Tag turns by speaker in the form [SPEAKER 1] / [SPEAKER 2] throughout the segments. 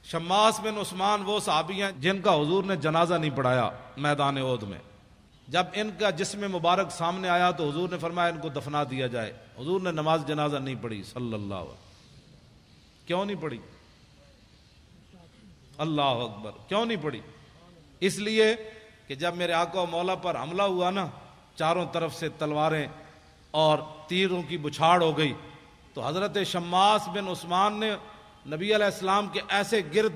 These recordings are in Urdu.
[SPEAKER 1] شماس بن عثمان وہ صحابی ہیں جن کا حضور نے جنازہ نہیں پڑھایا میدان احد میں. جب ان کا جسم مبارک سامنے آیا تو حضور نے فرمایا ان کو دفنا دیا جائے. حضور نے نماز جنازہ نہیں پڑھی صلی اللہ علیہ وسلم. کیوں نہیں پڑھی؟ اللہ اکبر. کیوں نہیں پڑھی؟ اس لیے کہ جب میرے آقا و مولا پر حملہ ہوا نا، چاروں طرف سے تلواریں اور تیروں کی بچھاڑ ہو گئی، تو حضرت شماس بن عثمان نے نبی علیہ السلام کے ایسے گرد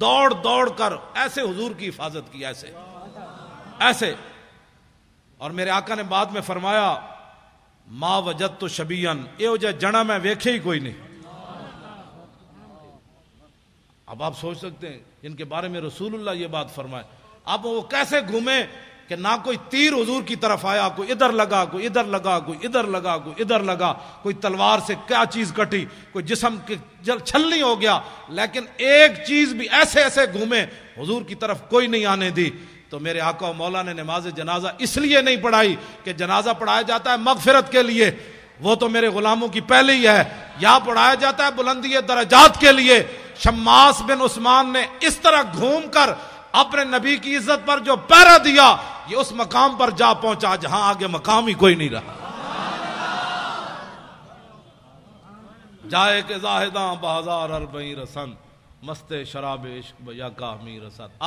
[SPEAKER 1] دوڑ دوڑ کر ایسے حضور کی حفاظت کی، ایسے. اور میرے آقا نے بعد میں فرمایا ما وجدت شبیان، یہ جا جنا میں ویکھے ہی کوئی نہیں. اب آپ سوچ سکتے ہیں جن کے بارے میں رسول اللہ یہ بات فرمائے، اب وہ کیسے گھومے کہ نہ کوئی تیر حضور کی طرف آیا، کوئی ادھر لگا، کوئی ادھر لگا، کوئی ادھر لگا، کوئی ادھر لگا، کوئی تلوار سے کیا چیز کٹی، کوئی جسم کے چھلنی ہو گیا، لیکن ایک چیز بھی ایسے گھومے حضور کی طرف کوئی نہیں آنے دی. تو میرے آقا و مولا نے نماز جنازہ اس لیے نہیں پڑھائی کہ جنازہ پڑھایا جاتا ہے مغفرت کے لیے، وہ تو میرے غلاموں کی پہلے ہی ہے. یہاں پڑھایا جاتا ہے بلندی درجات کے لیے. شماس بن عثمان نے اس طرح گھوم کر اپنے نبی کی عزت پر جو پہرا دیا، یہ اس مقام پر جا پہنچا جہاں آگے مقام ہی کوئی نہیں رہا. جائے کہ زاہداں بازار اربعین رسن، مست شراب عشق بیا کا امیر رسد.